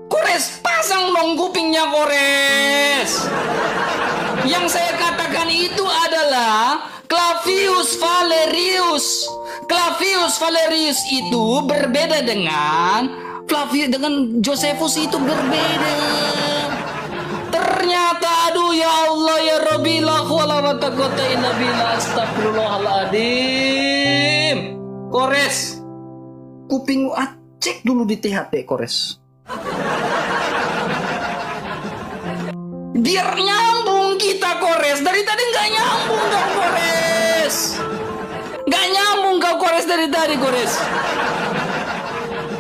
Kores, pasang dong kupingnya Kores. Yang saya katakan itu adalah Flavius Valerius. Flavius Valerius itu berbeda dengan Josephus itu berbeda. Ternyata aduh ya Allah ya Rabbi la hawla wa la quwwata illa billah astagfirullahaladzim. Kores, kupingmu cek dulu di THP Kores. Biar nyambung kita Kores. Dari tadi nggak nyambung kau Kores. Nggak nyambung kau Kores dari tadi Kores.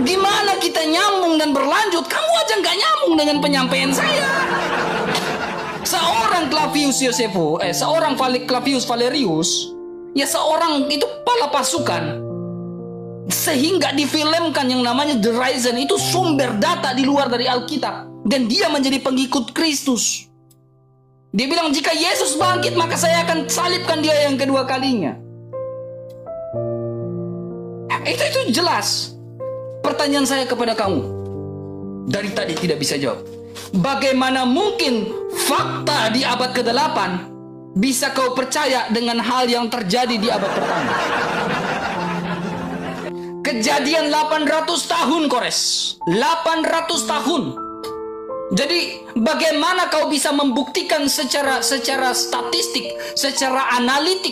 Gimana kita nyambung dan berlanjut? Kamu aja nggak nyambung dengan penyampaian saya. Seorang Flavius Josephus, seorang Flavius Valerius, ya seorang itu kepala pasukan. Sehingga difilmkan yang namanya The Risen itu sumber data di luar dari Alkitab. Dan dia menjadi pengikut Kristus. Dia bilang jika Yesus bangkit maka saya akan salibkan dia yang kedua kalinya. Itu jelas. Pertanyaan saya kepada kamu, dari tadi tidak bisa jawab. Bagaimana mungkin fakta di abad ke-8 bisa kau percaya dengan hal yang terjadi di abad pertama? Kejadian 800 tahun Kores. 800 tahun. Jadi bagaimana kau bisa membuktikan secara statistik, secara analitik?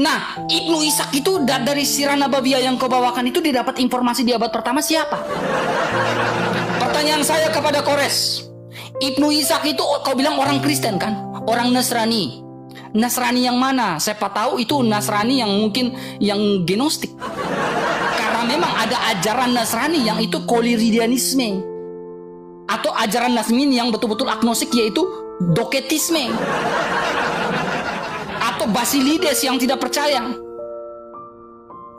Nah, Ibnu Ishak itu dari Sirah Nabawiyah yang kau bawakan itu didapat informasi di abad pertama siapa? Pertanyaan saya kepada Kores, Ibnu Ishak itu kau bilang orang Kristen kan? Orang Nasrani. Nasrani yang mana? Siapa tahu itu Nasrani yang mungkin yang gnostik. Karena memang ada ajaran Nasrani yang itu koliridianisme. Atau ajaran Nasmin yang betul-betul agnostik yaitu doketisme. Atau Basilides yang tidak percaya.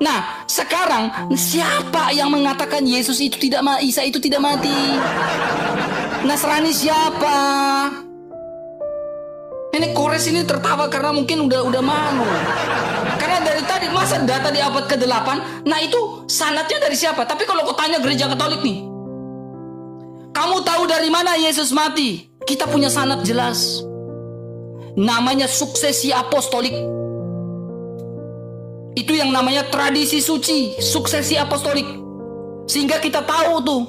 Nah, sekarang siapa yang mengatakan Yesus itu Isa itu tidak mati? Nasrani siapa? Ini Kores ini tertawa karena mungkin udah malu. Karena dari tadi masa data di abad ke-8, nah itu sanadnya dari siapa? Tapi kalau kau tanya gereja Katolik nih, kamu tahu dari mana Yesus mati? Kita punya sanad jelas. Namanya suksesi apostolik. Itu yang namanya tradisi suci, suksesi apostolik. Sehingga kita tahu tuh,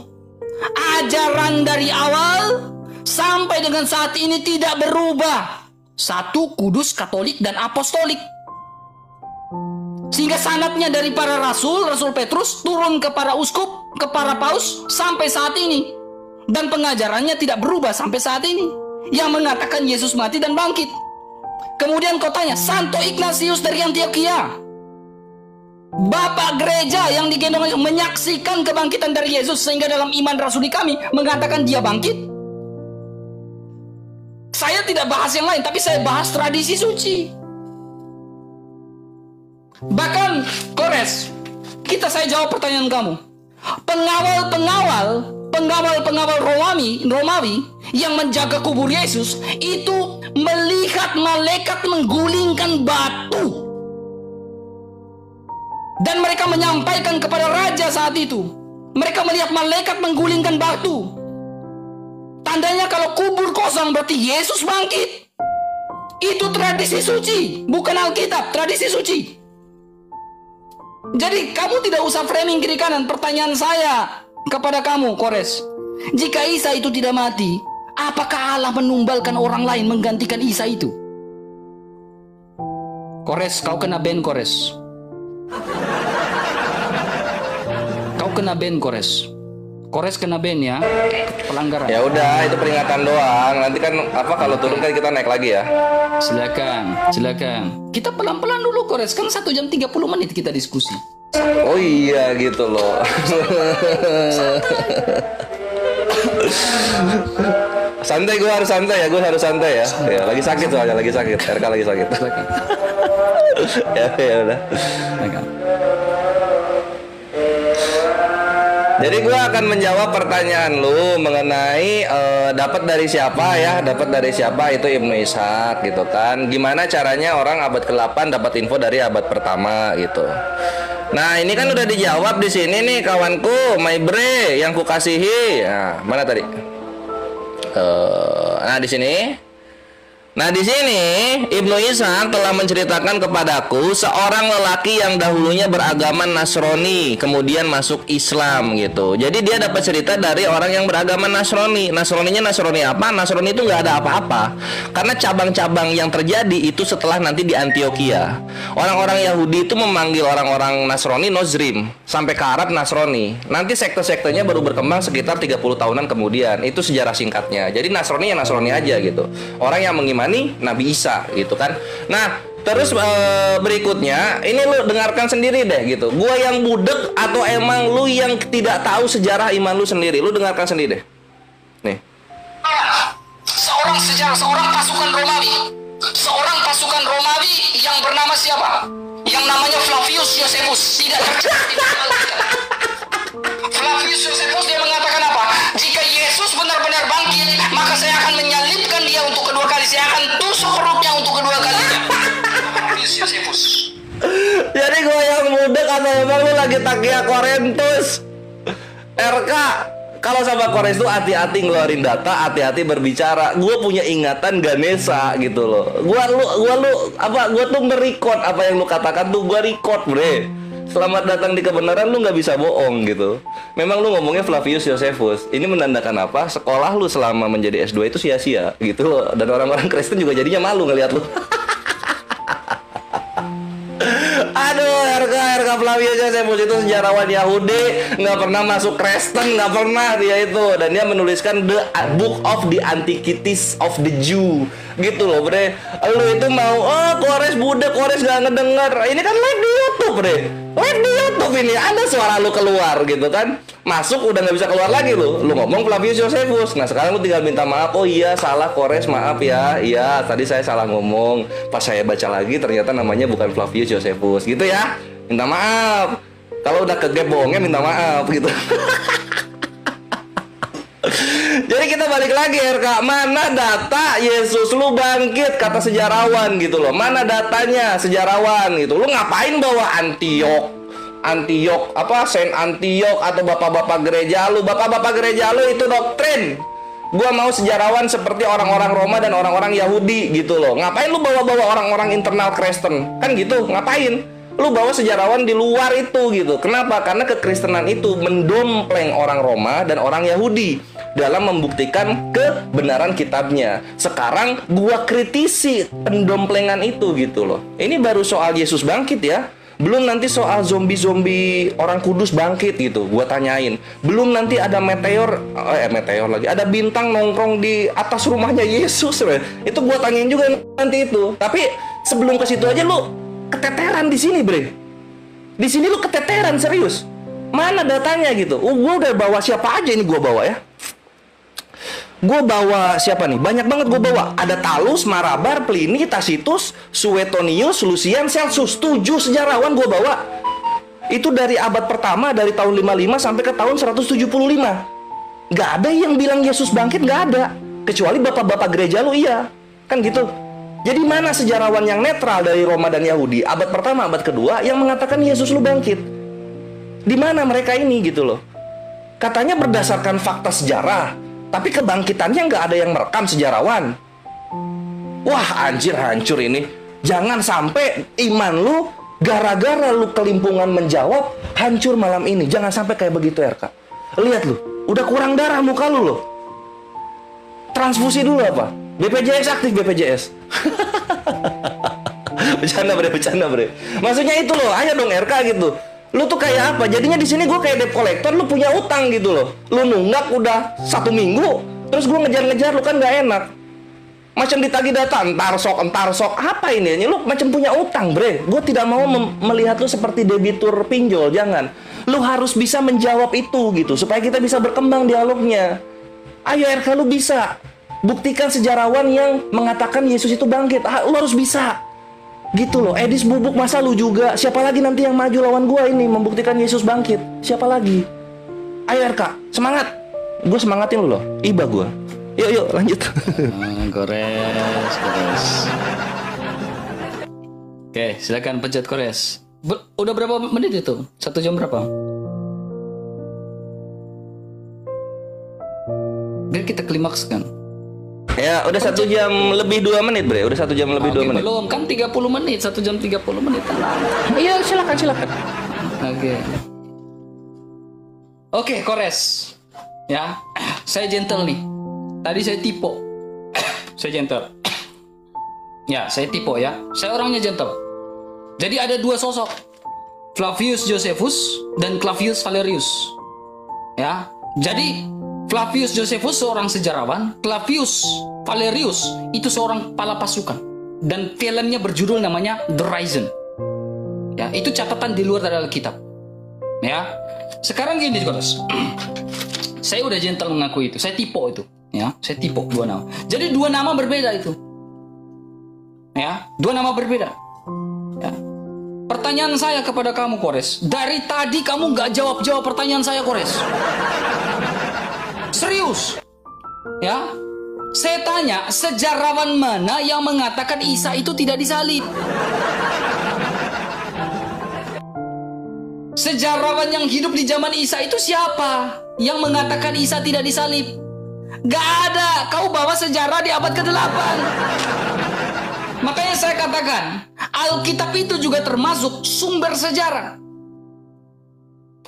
ajaran dari awal sampai dengan saat ini tidak berubah. Satu, kudus, katolik, dan apostolik. Sehingga sanadnya dari para rasul, Rasul Petrus, turun ke para uskup, ke para paus, sampai saat ini. dan pengajarannya tidak berubah sampai saat ini, yang mengatakan Yesus mati dan bangkit. Kemudian kau tanya, Santo Ignatius dari Antioquia, bapak gereja yang digendong menyaksikan kebangkitan dari Yesus, sehingga dalam iman rasuli kami mengatakan dia bangkit. Saya tidak bahas yang lain, tapi saya bahas tradisi suci. Bahkan Kores, saya jawab pertanyaan kamu. Pengawal Romawi yang menjaga kubur Yesus itu melihat malaikat menggulingkan batu. Dan mereka menyampaikan kepada raja saat itu. Mereka melihat malaikat menggulingkan batu. Tandanya kalau kubur kosong berarti Yesus bangkit. Itu tradisi suci, bukan Alkitab, tradisi suci. Jadi kamu tidak usah framing kiri kanan. Pertanyaan saya kepada kamu, Kores, jika Isa itu tidak mati, apakah Allah menumbalkan orang lain menggantikan Isa itu? Kores, kau kena ban, Kores. Kau kena ban, Kores. Kores kena ban ya, pelanggaran. Ya udah, itu peringatan doang. Nanti kan kalau turun kan kita naik lagi ya. Silakan. Kita pelan-pelan dulu, Kores. Kan 1 jam 30 menit kita diskusi. Oh iya gitu loh. Santai, gue harus santai ya. Ya, lagi sakit soalnya, RK lagi sakit. ya udah. Jadi gue akan menjawab pertanyaan lu mengenai dapat dari siapa itu Ibnu Ishaq gitu kan. Gimana caranya orang abad ke-8 dapat info dari abad pertama gitu. Nah, ini kan udah dijawab di sini nih kawanku, my bre yang kukasihi. Nah, mana tadi? Di sini. Nah, di sini Ibnu Ishaq telah menceritakan kepadaku seorang lelaki yang dahulunya beragama Nasrani, kemudian masuk Islam gitu. Jadi dia dapat cerita dari orang yang beragama Nasrani. Nasraninya Nasrani apa? Nasrani itu nggak ada apa-apa. Karena cabang-cabang yang terjadi itu setelah nanti di Antioquia. Orang-orang Yahudi itu memanggil orang-orang Nasrani Nozrim, sampai ke Arab Nasrani. Nanti sekte-sektenya baru berkembang sekitar 30 tahunan kemudian. Itu sejarah singkatnya. Jadi Nasrani ya Nasrani aja gitu. Orang yang mengimani Nabi Isa gitu kan. Nah, terus berikutnya ini lu dengarkan sendiri deh gitu. Gua yang budek atau emang lu yang tidak tahu sejarah iman lu sendiri? Lu dengarkan sendiri deh. Nih. Seorang pasukan Romawi yang bernama siapa? Yang namanya Flavius Josephus. Flavius Josephus dia mengatakan apa? Jika Yesus benar-benar bangkit, maka saya akan menyalibkan dia untuk kedua kali. Saya akan tusuk perutnya untuk kedua kalinya. Flavius Josephus. Jadi gue yang budek atau emang lu lagi takia Korintus? RK, kalau sama Kores tuh hati-hati ngeluarin data, hati-hati berbicara. Gue punya ingatan Ganesha gitu loh. Gue tuh nge-record apa yang lu katakan tuh gue record, bre. Selamat datang di kebenaran, lu nggak bisa bohong gitu. Memang lu ngomongnya Flavius Josephus. Ini menandakan apa? Sekolah lu selama menjadi S2 itu sia-sia gitu loh. Dan orang-orang Kristen juga jadinya malu ngeliat lu. Aduh, RK Flavius Josephus itu sejarawan Yahudi, nggak pernah masuk Kristen, nggak pernah dia itu. Dan dia menuliskan the Book of the Antiquities of the Jew gitu loh, bre. Lu itu mau Kores budek, Kores gak ngedenger. Ini kan live di YouTube, bre. Live di YouTube ini ada suara lu keluar gitu kan. Masuk udah nggak bisa keluar lagi lu ngomong Flavius Josephus. Nah, sekarang lu tinggal minta maaf. Oh iya, salah Kores, maaf ya. Iya, tadi saya salah ngomong. Pas saya baca lagi ternyata namanya bukan Flavius Josephus gitu ya. Minta maaf. Kalau udah kegep bohongnya minta maaf gitu. Jadi kita balik lagi, RK. Mana data Yesus lu bangkit kata sejarawan gitu loh. Mana datanya sejarawan gitu. Lu ngapain bawa Antiok Saint Antiok atau bapak-bapak gereja lu? Bapak-bapak gereja lu itu doktrin. Gua mau sejarawan seperti orang-orang Roma dan orang-orang Yahudi gitu loh. Ngapain lu bawa-bawa orang-orang internal Kristen? Kan gitu, ngapain? Lu bawa sejarawan di luar itu gitu. Kenapa? Karena kekristenan itu mendompleng orang Roma dan orang Yahudi dalam membuktikan kebenaran kitabnya. Sekarang gua kritisi pendomplengan itu gitu loh. Ini baru soal Yesus bangkit ya. Belum nanti soal zombie-zombie orang kudus bangkit gitu, gua tanyain. Belum nanti ada meteor lagi, ada bintang nongkrong di atas rumahnya Yesus, itu gua tanyain juga nanti itu. Tapi sebelum ke situ aja lu keteteran di sini, Bre. Di sini lu keteteran serius. Mana datanya gitu? Gua udah bawa siapa aja ini gua bawa ya. Gue bawa siapa nih? Banyak banget gue bawa. Ada Talus, Marabar, Pliny, Tacitus, Suetonius, Lucian, Celsus. 7 sejarawan gue bawa. Itu dari abad pertama, dari tahun 55 sampai ke tahun 175. Gak ada yang bilang Yesus bangkit, gak ada. Kecuali bapak-bapak gereja lu, iya. Kan gitu. Jadi mana sejarawan yang netral dari Roma dan Yahudi, abad pertama, abad kedua, yang mengatakan Yesus lu bangkit? Di mana mereka ini gitu loh? Katanya berdasarkan fakta sejarah, tapi kebangkitannya nggak ada yang merekam sejarawan. Wah anjir, hancur ini. Jangan sampai iman lu gara-gara lu kelimpungan menjawab hancur malam ini. Jangan sampai kayak begitu RK. Lihat lu, udah kurang darah muka lu loh. Transfusi dulu apa? BPJS aktif BPJS. Bercanda bre. Maksudnya itu loh, ayo dong RK gitu. Lu tuh kayak apa? Jadinya di sini gue kayak debt collector, lu punya utang gitu loh. Lu nunggak udah 1 minggu, terus gue ngejar-ngejar lu, kan nggak enak. Macam ditagih data, entar sok. Apa ini? Lu macam punya utang, bre. Gue tidak mau melihat lu seperti debitur pinjol, jangan. Lu harus bisa menjawab itu gitu, supaya kita bisa berkembang dialognya. Ayo RK, lu bisa. Buktikan sejarawan yang mengatakan Yesus itu bangkit. Lu harus bisa. Gitu loh, Edis Bubuk masa lu juga. Siapa lagi nanti yang maju lawan gua ini membuktikan Yesus bangkit? Siapa lagi? Ayo RK, semangat. Gue semangatin lu loh, iba gua. Yuk lanjut. Kores. Oke, silakan pencet kores. Udah berapa menit itu? 1 jam berapa? Biar kita klimakskan. Ya, udah 1 jam lebih 2 menit, Bre. Udah 1 jam lebih 2 menit. Belum, kan 30 menit, 1 jam 30 menit. Iya, silakan. Oke, Kores. Ya, saya gentle nih. Tadi saya tipe. Saya gentle. Ya, saya tipe ya. Saya orangnya gentle. Jadi ada 2 sosok. Flavius Josephus dan Flavius Valerius. Ya, jadi Flavius Josephus seorang sejarawan, Flavius Valerius itu seorang kepala pasukan, dan filmnya berjudul namanya The Risen. Ya, itu catatan di luar dari Alkitab. Ya, sekarang gini guys, saya udah gentle mengaku itu, saya tipe itu. Ya, saya tipe 2 nama. Jadi 2 nama berbeda itu. Ya, 2 nama berbeda. Ya. Pertanyaan saya kepada kamu, Kores, dari tadi kamu nggak jawab pertanyaan saya, Kores. Serius, ya? Saya tanya, sejarawan mana yang mengatakan Isa itu tidak disalib? Sejarawan yang hidup di zaman Isa itu siapa yang mengatakan Isa tidak disalib? Gak ada. Kau bawa sejarah di abad ke-8. Makanya saya katakan, Alkitab itu juga termasuk sumber sejarah.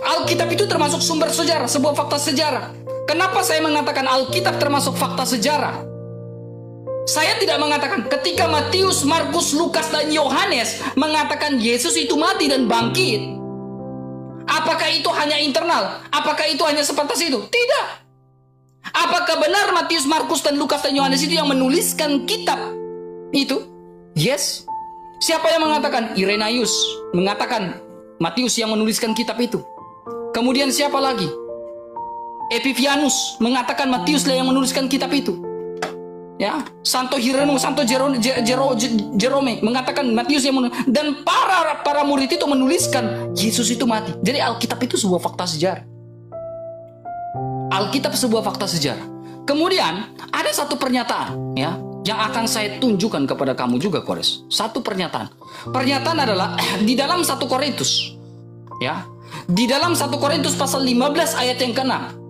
Alkitab itu termasuk sumber sejarah, sebuah fakta sejarah. Kenapa saya mengatakan Alkitab termasuk fakta sejarah? Saya tidak mengatakan ketika Matius, Markus, Lukas, dan Yohanes mengatakan Yesus itu mati dan bangkit. Apakah itu hanya internal? Apakah itu hanya sebatas itu? Tidak. Apakah benar Matius, Markus, dan Lukas, dan Yohanes itu yang menuliskan kitab itu? Yes. Siapa yang mengatakan? Irenaeus mengatakan Matius yang menuliskan kitab itu. Kemudian siapa lagi? Epiphanius mengatakan Matius lah yang menuliskan kitab itu. Ya, Santo Hieronymous, Santo Jerome mengatakan Matius yang menulis, dan para murid itu menuliskan Yesus itu mati. Jadi Alkitab itu sebuah fakta sejarah. Alkitab sebuah fakta sejarah. Kemudian ada satu pernyataan ya yang akan saya tunjukkan kepada kamu juga, Kores. Satu pernyataan. Pernyataan adalah di dalam 1 Korintus. Ya. Di dalam 1 Korintus pasal 15 ayat yang ke-6.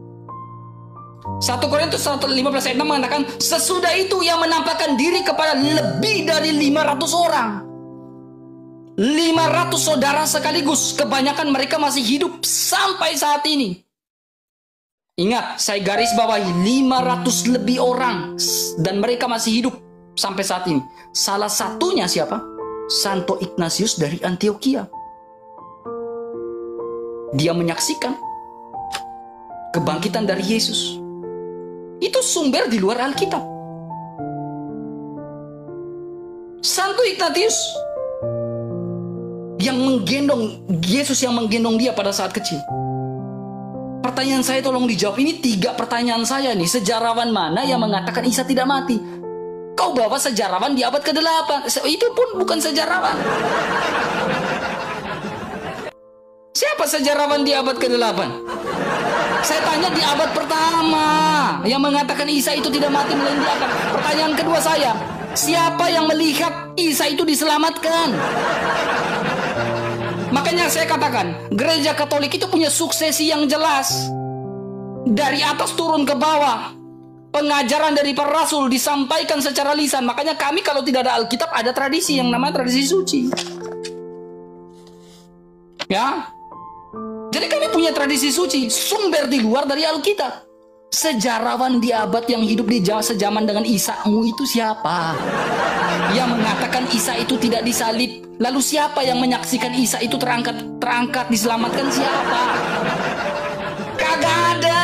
1 Korintus 15 ayat 6 mengatakan, sesudah itu yang menampakkan diri kepada lebih dari 500 orang. 500 saudara sekaligus. Kebanyakan mereka masih hidup sampai saat ini. Ingat, saya garis bawahi 500 lebih orang. Dan mereka masih hidup sampai saat ini. Salah satunya siapa? Santo Ignatius dari Antioquia. dia menyaksikan kebangkitan dari Yesus. Itu sumber di luar Alkitab. Santo Ignatius yang menggendong Yesus, yang menggendong dia pada saat kecil. Pertanyaan saya tolong dijawab. Ini 3 pertanyaan saya nih. Sejarawan mana yang mengatakan Isa tidak mati? Kau bawa sejarawan di abad ke-8. Itu pun bukan sejarawan. Siapa sejarawan di abad ke-8? Saya tanya di abad pertama yang mengatakan Isa itu tidak mati melainkan diangkat. Pertanyaan kedua saya, siapa yang melihat Isa itu diselamatkan? Makanya saya katakan, gereja Katolik itu punya suksesi yang jelas. Dari atas turun ke bawah. Pengajaran dari para rasul disampaikan secara lisan. Makanya kami kalau tidak ada Alkitab, ada tradisi yang namanya tradisi suci. Ya. Jadi kami punya tradisi suci, sumber di luar dari Alkitab. Sejarawan di abad yang hidup di sejaman dengan Isa-mu itu siapa? Yang mengatakan Isa itu tidak disalib. Lalu siapa yang menyaksikan Isa itu terangkat, diselamatkan siapa? Kagak ada.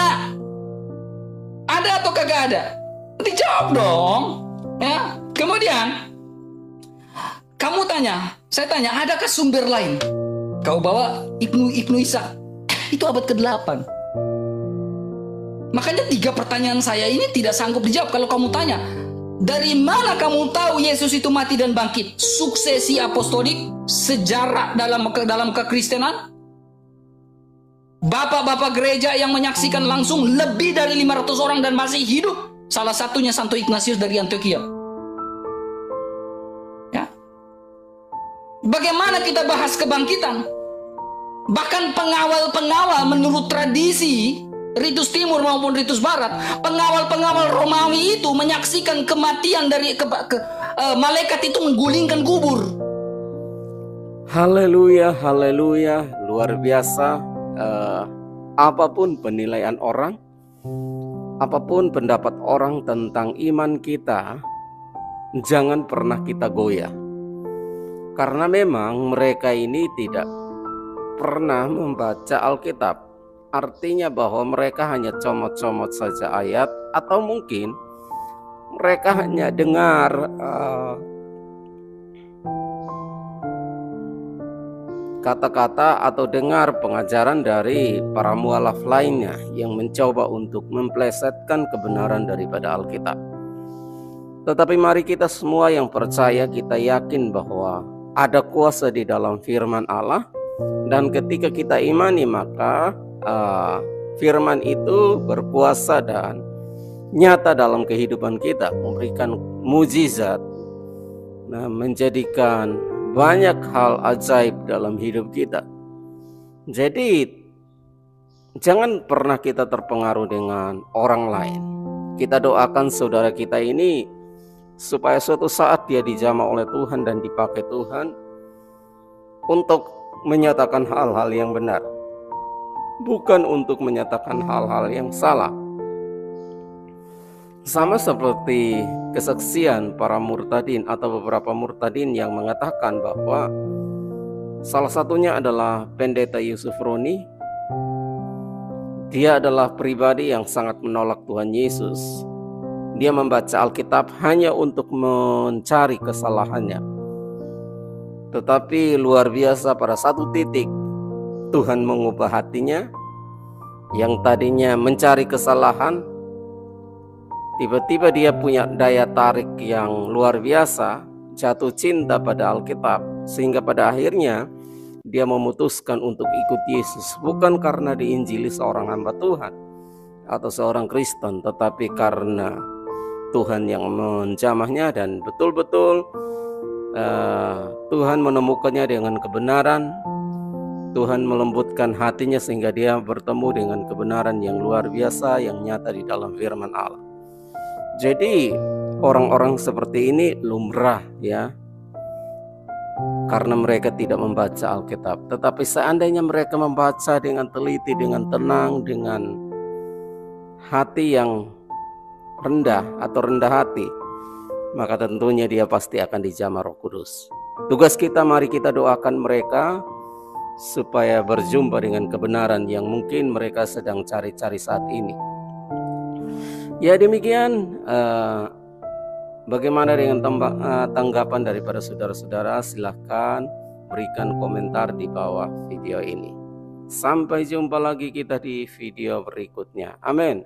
Ada atau kagak ada? Dijawab dong. Ya. Kemudian kamu tanya, saya tanya, adakah sumber lain? Kau bawa Ibnu Isa. Itu abad ke-8. Makanya 3 pertanyaan saya ini tidak sanggup dijawab. Kalau kamu tanya, dari mana kamu tahu Yesus itu mati dan bangkit? Suksesi apostolik, sejarah dalam kekristenan, bapak-bapak gereja yang menyaksikan langsung lebih dari 500 orang dan masih hidup. Salah satunya Santo Ignatius dari Antioquia. Ya. Bagaimana kita bahas kebangkitan? Bahkan pengawal-pengawal menurut tradisi Ritus Timur maupun Ritus Barat, pengawal-pengawal Romawi itu menyaksikan kematian dari malaikat itu menggulingkan kubur. Haleluya, haleluya, luar biasa. Apapun penilaian orang, apapun pendapat orang tentang iman kita, jangan pernah kita goyah. Karena memang mereka ini tidak pernah membaca Alkitab. Artinya bahwa mereka hanya comot-comot saja ayat, atau mungkin mereka hanya dengar kata-kata atau dengar pengajaran dari para mualaf lainnya yang mencoba untuk memplesetkan kebenaran daripada Alkitab. Tetapi mari kita semua yang percaya, kita yakin bahwa ada kuasa di dalam firman Allah, dan ketika kita imani maka firman itu berkuasa dan nyata dalam kehidupan kita, memberikan mujizat, menjadikan banyak hal ajaib dalam hidup kita. Jadi jangan pernah kita terpengaruh dengan orang lain. Kita doakan saudara kita ini supaya suatu saat dia dijamah oleh Tuhan dan dipakai Tuhan untuk menyatakan hal-hal yang benar, bukan untuk menyatakan hal-hal yang salah. Sama seperti kesaksian para murtadin atau beberapa murtadin yang mengatakan bahwa salah satunya adalah Pendeta Yusuf Roni. Dia adalah pribadi yang sangat menolak Tuhan Yesus. Dia membaca Alkitab hanya untuk mencari kesalahannya. Tetapi luar biasa, pada satu titik Tuhan mengubah hatinya. Yang tadinya mencari kesalahan, tiba-tiba dia punya daya tarik yang luar biasa, jatuh cinta pada Alkitab, sehingga pada akhirnya dia memutuskan untuk ikut Yesus, bukan karena diinjili seorang hamba Tuhan atau seorang Kristen, tetapi karena Tuhan yang menjamahnya, dan betul-betul Tuhan menemukannya dengan kebenaran. Tuhan melembutkan hatinya sehingga dia bertemu dengan kebenaran yang luar biasa yang nyata di dalam firman Allah. Jadi orang-orang seperti ini lumrah, ya, karena mereka tidak membaca Alkitab. Tetapi seandainya mereka membaca dengan teliti, dengan tenang, dengan hati yang rendah atau rendah hati, maka tentunya dia pasti akan dijamah Roh Kudus. Tugas kita, mari kita doakan mereka supaya berjumpa dengan kebenaran yang mungkin mereka sedang cari-cari saat ini. Ya demikian, bagaimana dengan tanggapan daripada saudara-saudara? Silahkan berikan komentar di bawah video ini. Sampai jumpa lagi kita di video berikutnya. Amin.